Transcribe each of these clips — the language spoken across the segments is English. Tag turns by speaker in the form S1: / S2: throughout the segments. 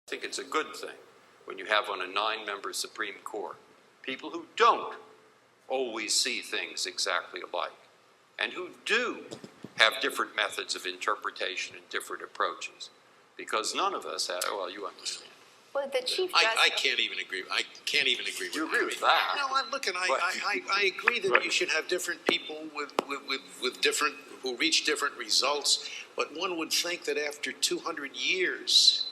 S1: I think it's a good thing when you have on a 9-member Supreme Court people who don't always see things exactly alike and who do have different methods of interpretation and different approaches, because none of us have, well, you understand.
S2: Well, the Chief
S3: I can't even agree. I can't even agree with
S1: you agree with that?
S3: No, I agree that you should have different people with different, who reach different results, but one would think that after 200 years,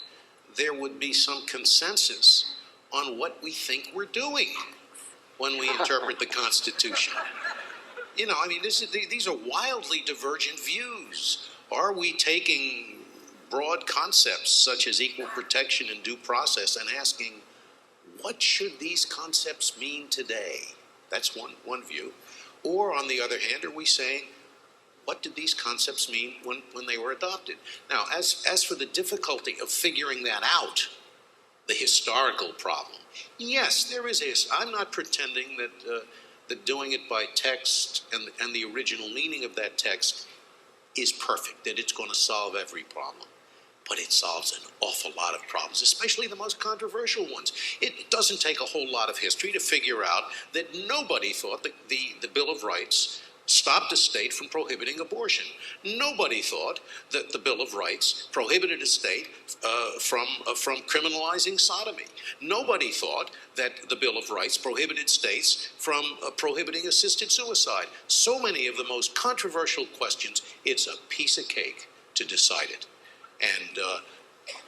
S3: there would be some consensus on what we think we're doing when we interpret the Constitution. You know, I mean, these are wildly divergent views. Are we taking broad concepts such as equal protection and due process and asking, what should these concepts mean today? That's one view. Or on the other hand, are we saying, what did these concepts mean when they were adopted? Now, as for the difficulty of figuring that out, the historical problem, yes, there is this. I'm not pretending that doing it by text and the original meaning of that text is perfect, that it's going to solve every problem. But it solves an awful lot of problems, especially the most controversial ones. It doesn't take a whole lot of history to figure out that nobody thought that the Bill of Rights stopped a state from prohibiting abortion. Nobody thought that the Bill of Rights prohibited a state from criminalizing sodomy. Nobody thought that the Bill of Rights prohibited states from prohibiting assisted suicide. So many of the most controversial questions, it's a piece of cake to decide it. And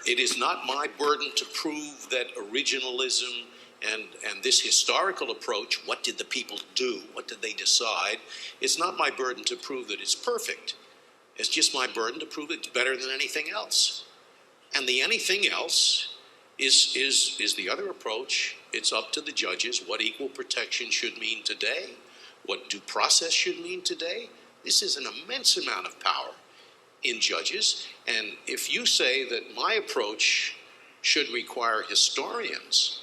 S3: it is not my burden to prove that originalism and this historical approach, what did the people do? What did they decide? It's not my burden to prove that it's perfect. It's just my burden to prove it's better than anything else. And the anything else is the other approach. It's up to the judges what equal protection should mean today, what due process should mean today. This is an immense amount of power in judges. And if you say that my approach should require historians,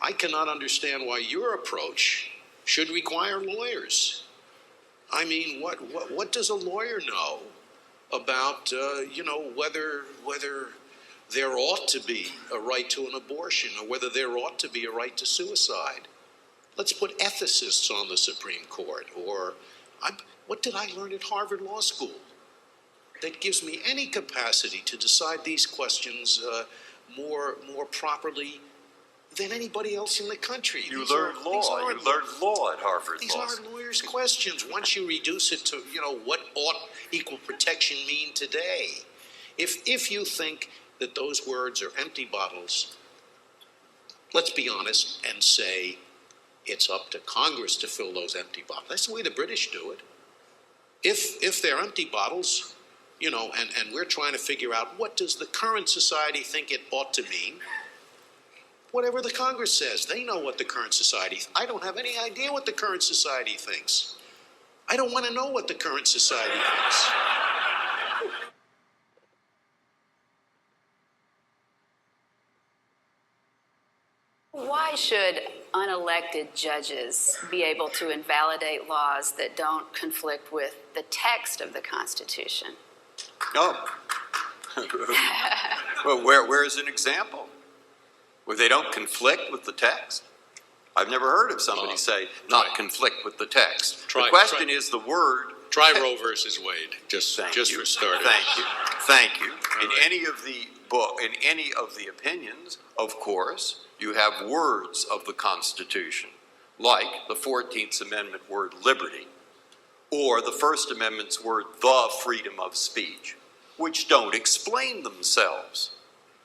S3: I cannot understand why your approach should require lawyers. I mean, what does a lawyer know about, whether there ought to be a right to an abortion or whether there ought to be a right to suicide? Let's put ethicists on the Supreme Court. Or what did I learn at Harvard Law School that gives me any capacity to decide these questions more properly than anybody else in the country?
S1: You learned law. You learned law at Harvard Law.
S3: These aren't lawyers' questions. Once you reduce it to, what ought equal protection mean today? If you think that those words are empty bottles, let's be honest and say it's up to Congress to fill those empty bottles. That's the way the British do it. If they're empty bottles, and we're trying to figure out what does the current society think it ought to mean, whatever the Congress says, they know what the current society. I don't have any idea what the current society thinks. I don't want to know what the current society thinks.
S2: Why should unelected judges be able to invalidate laws that don't conflict with the text of the Constitution?
S1: Oh. Well, where is an example where they don't conflict with the text? I've never heard of somebody say not conflict with the text. The question is the word.
S3: Try Roe versus Wade, just for starters.
S1: Thank you. In any of the opinions, of course, you have words of the Constitution, like the 14th Amendment word liberty, or the First Amendment's word the freedom of speech, which don't explain themselves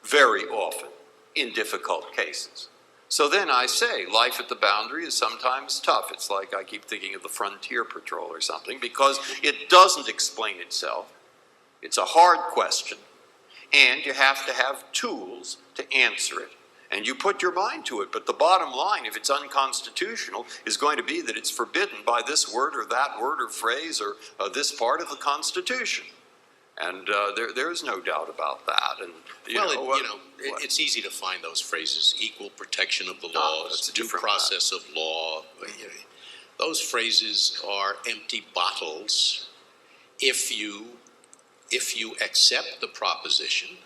S1: very often in difficult cases. So then I say, life at the boundary is sometimes tough. It's like I keep thinking of the Frontier Patrol or something, because it doesn't explain itself. It's a hard question, and you have to have tools to answer it. And you put your mind to it, but the bottom line, if it's unconstitutional, is going to be that it's forbidden by this word or that word or phrase or this part of the Constitution. And there's no doubt about that. And
S3: it's easy to find those phrases: equal protection of the laws, due process of law. Those phrases are empty bottles if you accept the proposition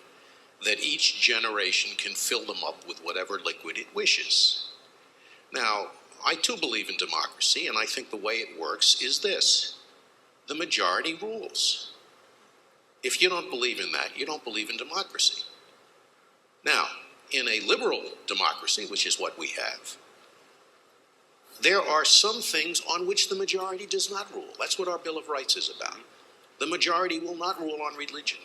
S3: that each generation can fill them up with whatever liquid it wishes. Now, I too believe in democracy, and I think the way it works is this: the majority rules. If you don't believe in that, you don't believe in democracy. Now, in a liberal democracy, which is what we have, there are some things on which the majority does not rule. That's what our Bill of Rights is about. The majority will not rule on religion.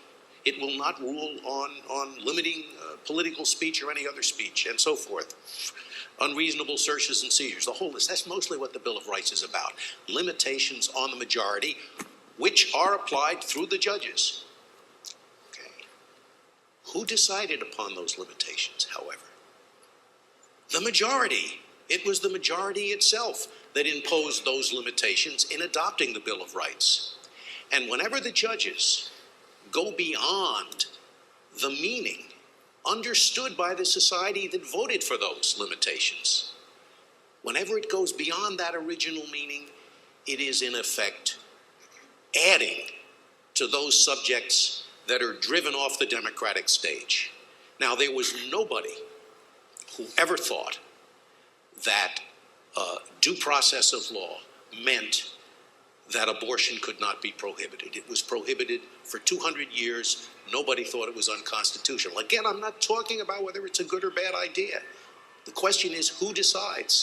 S3: It will not rule on limiting political speech or any other speech, and so forth. Unreasonable searches and seizures, the whole list. That's mostly what the Bill of Rights is about. Limitations on the majority, which are applied through the judges. Okay. Who decided upon those limitations, however? The majority. It was the majority itself that imposed those limitations in adopting the Bill of Rights. And whenever the judges go beyond the meaning understood by the society that voted for those limitations, whenever it goes beyond that original meaning, it is in effect adding to those subjects that are driven off the democratic stage. Now, there was nobody who ever thought that due process of law meant that abortion could not be prohibited. It was prohibited for 200 years. Nobody thought it was unconstitutional. Again, I'm not talking about whether it's a good or bad idea. The question is, who decides?